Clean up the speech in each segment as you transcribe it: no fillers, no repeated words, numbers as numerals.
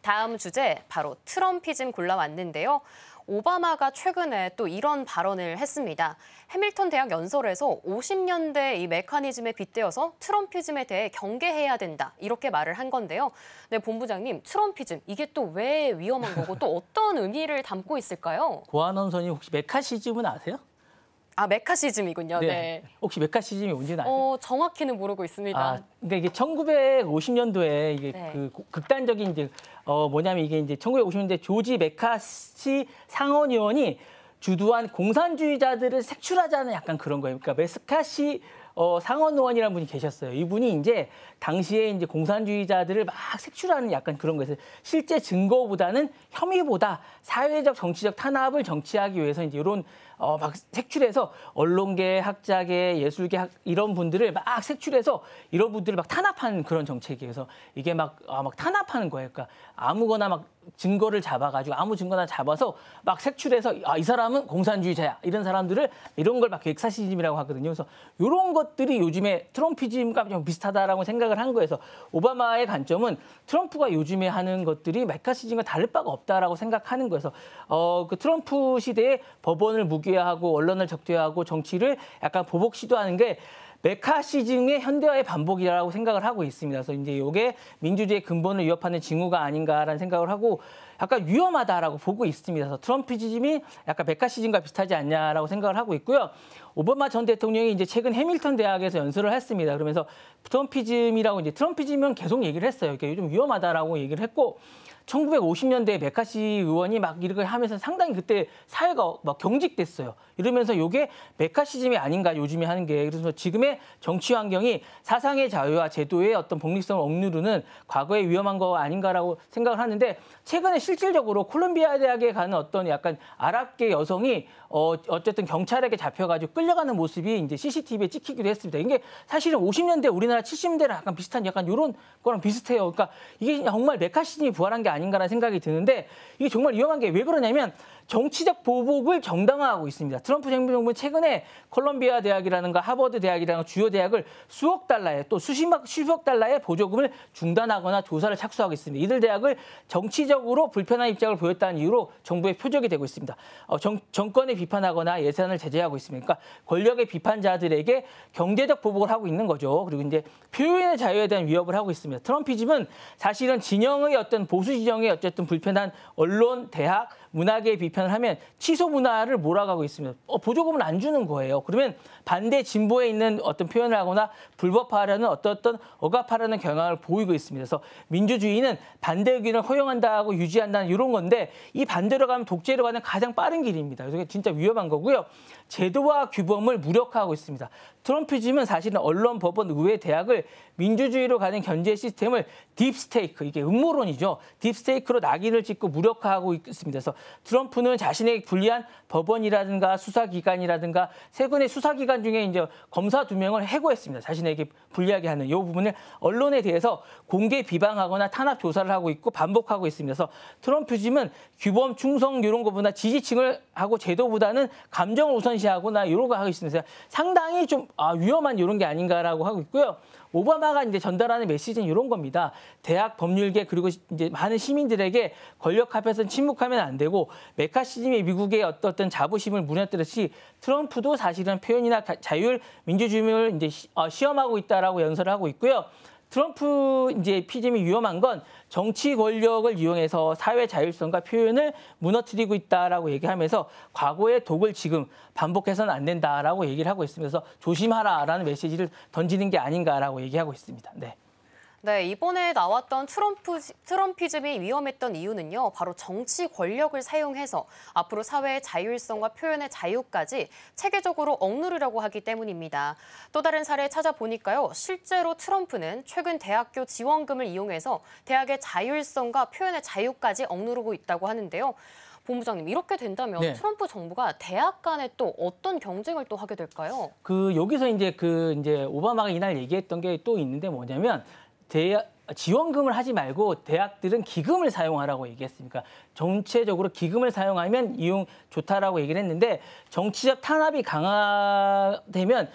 다음 주제 바로 트럼피즘 골라왔는데요. 오바마가 최근에 또 이런 발언을 했습니다. 해밀턴 대학 연설에서 50년대 이 메커니즘에 빗대어서 트럼피즘에 대해 경계해야 된다 이렇게 말을 한 건데요. 네, 본부장님, 트럼피즘 이게 또 왜 위험한 거고 또 어떤 의미를 담고 있을까요? 고아논선이 혹시 메카시즘은 아세요? 아, 메카시즘이군요. 네. 네. 혹시 메카시즘이 뭔지는 아세요? 정확히는 모르고 있습니다. 그러니까 이게 1950년도에 이게 네. 그 극단적인 이제 뭐냐면 이게 이제 1950년대 조지 메카시 상원의원이 주도한 공산주의자들을 색출하자는 약간 그런 거예요. 그러니까 메카시 상원의원이라는 분이 계셨어요. 이분이 이제 당시에 이제 공산주의자들을 막 색출하는 약간 그런 거에서 실제 증거보다는 혐의보다 사회적 정치적 탄압을 정치하기 위해서 이제 이런 막 색출해서 언론계, 학자계, 예술계 이런 분들을 막 색출해서 이런 분들을 막 탄압하는 그런 정책이어서 이게 막 탄압하는 거예요. 그러니까 아무거나 막 증거를 잡아가지고 아무 증거나 잡아서 막 색출해서 이 사람은 공산주의자야 이런 사람들을 이런 걸 막 엑사시즘이라고 하거든요. 그래서 이런 것들이 요즘에 트럼피즘과 좀 비슷하다라고 생각을 한 거여서 오바마의 관점은 트럼프가 요즘에 하는 것들이 메카시즘과 다를 바가 없다라고 생각하는 거여서 그 트럼프 시대에 법원을 무기화하고 언론을 적대화하고 정치를 약간 보복 시도하는 게 메카시즘의 현대화의 반복이라고 생각을 하고 있습니다. 그래서 이제 이게 민주주의의 근본을 위협하는 징후가 아닌가라는 생각을 하고 약간 위험하다라고 보고 있습니다. 그래서 트럼피즘이 약간 메카시즘과 비슷하지 않냐라고 생각을 하고 있고요. 오바마 전 대통령이 이제 최근 해밀턴 대학에서 연설을 했습니다. 그러면서 트럼피즘이라고 이제 트럼피즘은 계속 얘기를 했어요. 그러니까 요즘 위험하다라고 얘기를 했고 1950년대에 메카시 의원이 막 이렇게 하면서 상당히 그때 사회가 막 경직됐어요. 이러면서 이게 메카시즘이 아닌가 요즘에 하는 게 그래서 지금의 정치 환경이 사상의 자유와 제도의 어떤 독립성을 억누르는 과거에 위험한 거 아닌가라고 생각을 하는데 최근에 실질적으로 콜롬비아 대학에 가는 어떤 약간 아랍계 여성이 어쨌든 경찰에게 잡혀가지고 끌려가는 모습이 이제 CCTV에 찍히기도 했습니다. 이게 사실은 50년대 우리나라 70년대랑 약간 비슷한 약간 이런 거랑 비슷해요. 그러니까 이게 정말 메카시즘이 부활한 게 아닌가라는 생각이 드는데 이게 정말 위험한 게 왜 그러냐면 정치적 보복을 정당화하고 있습니다. 트럼프 정부는 최근에 콜롬비아 대학이라든가 하버드 대학이라든가 주요 대학을 수억 달러에 또 수십억 달러의 보조금을 중단하거나 조사를 착수하고 있습니다. 이들 대학을 정치적으로 불편한 입장을 보였다는 이유로 정부의 표적이 되고 있습니다. 정권을 비판하거나 예산을 제재하고 있습니다. 그러니까 권력의 비판자들에게 경제적 보복을 하고 있는 거죠. 그리고 이제 표현의 자유에 대한 위협을 하고 있습니다. 트럼피즘은 사실은 진영의 어떤 보수 진영의 어쨌든 불편한 언론, 대학, 문화계의 비판을 하면 취소 문화를 몰아가고 있습니다. 보조금을 안 주는 거예요. 그러면 반대 진보에 있는 어떤 표현을 하거나 불법화하려는 어떤 억압하려는 경향을 보이고 있습니다. 그래서 민주주의는 반대 의견을 허용한다고 유지한다는 이런 건데 이 반대로 가면 독재로 가는 가장 빠른 길입니다. 그래서 진짜 위험한 거고요. 제도와 규범을 무력화하고 있습니다. 트럼피즘은 사실은 언론, 법원, 의회, 대학을 민주주의로 가는 견제 시스템을 딥스테이크, 이게 음모론이죠. 딥스테이크로 낙인을 찍고 무력화하고 있습니다. 그래서 트럼프는 자신에게 불리한 법원이라든가 수사기관이라든가 최근에 수사기관 중에 이제 검사 2명을 해고했습니다. 자신에게 불리하게 하는 이 부분을 언론에 대해서 공개 비방하거나 탄압 조사를 하고 있고 반복하고 있습니다. 그래서 트럼피즘은 규범, 충성 이런 것보다 지지층을 하고 제도보다는 감정을 우선시하거나 이런 거 하고 있습니다. 상당히 좀 위험한 이런 게 아닌가라고 하고 있고요. 오바마가 이제 전달하는 메시지는 이런 겁니다. 대학 법률계 그리고 이제 많은 시민들에게 권력 앞에서는 침묵하면 안 되고 메카시즘이 미국의 어떤 자부심을 무너뜨렸듯이 트럼프도 사실은 표현이나 자율 민주주의를 이제 시험하고 있다라고 연설을 하고 있고요. 트럼프 이제 피즘이 위험한 건 정치 권력을 이용해서 사회 자율성과 표현을 무너뜨리고 있다라고 얘기하면서 과거의 독을 지금 반복해서는 안 된다라고 얘기를 하고 있습니다. 그래서 조심하라라는 메시지를 던지는 게 아닌가라고 얘기하고 있습니다. 네. 네, 이번에 나왔던 트럼피즘이 위험했던 이유는요, 바로 정치 권력을 사용해서 앞으로 사회의 자율성과 표현의 자유까지 체계적으로 억누르려고 하기 때문입니다. 또 다른 사례 찾아보니까요, 실제로 트럼프는 최근 대학교 지원금을 이용해서 대학의 자율성과 표현의 자유까지 억누르고 있다고 하는데요. 본부장님, 이렇게 된다면 네. 트럼프 정부가 대학 간에 또 어떤 경쟁을 또 하게 될까요? 여기서 이제 이제 오바마가 이날 얘기했던 게 또 있는데 뭐냐면 지원금을 하지 말고 대학들은 기금을 사용하라고 얘기했습니까? 전체적으로 기금을 사용하면 이용 좋다라고 얘기를 했는데 정치적 탄압이 강화되면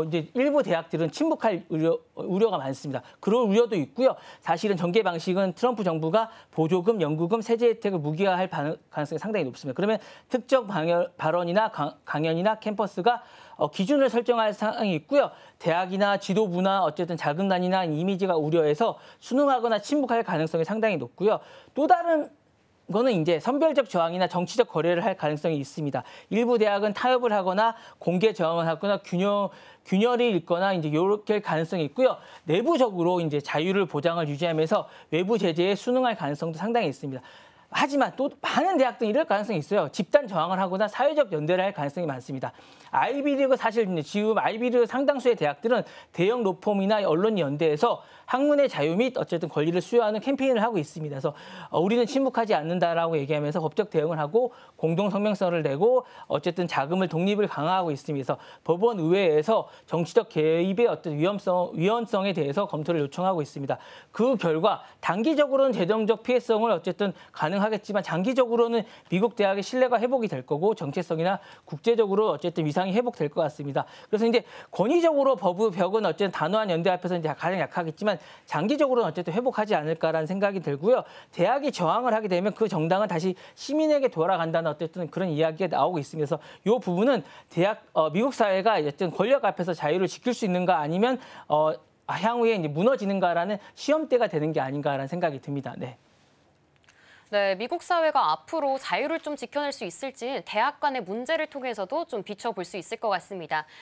이제 일부 대학들은 침묵할 우려가 많습니다. 그런 우려도 있고요. 사실은 전개 방식은 트럼프 정부가 보조금, 연구금, 세제 혜택을 무기화할 가능성이 상당히 높습니다. 그러면 특정 발언이나 강연이나 캠퍼스가 기준을 설정할 상황이 있고요. 대학이나 지도부나 어쨌든 자금난이나 이미지가 우려해서 순응하거나 침묵할 가능성이 상당히 높고요. 또 다른 거는 이제 선별적 저항이나 정치적 거래를 할 가능성이 있습니다. 일부 대학은 타협을 하거나 공개 저항을 하거나 균열이 있거나 이제 이렇게 할 가능성이 있고요. 내부적으로 이제 자유를 보장을 유지하면서 외부 제재에 순응할 가능성도 상당히 있습니다. 하지만 또 많은 대학들이 이럴 가능성이 있어요. 집단 저항을 하거나 사회적 연대를 할 가능성이 많습니다. 아이비리그 사실 지금 아이비리그 상당수의 대학들은 대형 로펌이나 언론 연대에서 학문의 자유 및 어쨌든 권리를 수여하는 캠페인을 하고 있습니다. 그래서 우리는 침묵하지 않는다라고 얘기하면서 법적 대응을 하고 공동 성명서를 내고 어쨌든 자금을 독립을 강화하고 있습니다. 그래서 법원 의회에서 정치적 개입의 어떤 위헌성에 대해서 검토를 요청하고 있습니다. 그 결과 단기적으로는 재정적 피해성을 어쨌든 가능하겠지만 장기적으로는 미국 대학의 신뢰가 회복이 될 거고 정체성이나 국제적으로 어쨌든 위상이 회복될 것 같습니다. 그래서 이제 권위적으로 벽은 어쨌든 단호한 연대 앞에서 이제 가장 약하겠지만 장기적으로는 어쨌든 회복하지 않을까라는 생각이 들고요. 대학이 저항을 하게 되면 그 정당은 다시 시민에게 돌아간다는 어쨌든 그런 이야기가 나오고 있습니다. 그래서 이 부분은 미국 사회가 어쨌든 권력 앞에서 자유를 지킬 수 있는가 아니면 향후에 이제 무너지는가라는 시험대가 되는 게 아닌가라는 생각이 듭니다. 네. 네, 미국 사회가 앞으로 자유를 좀 지켜낼 수 있을지 대학 간의 문제를 통해서도 좀 비춰볼 수 있을 것 같습니다.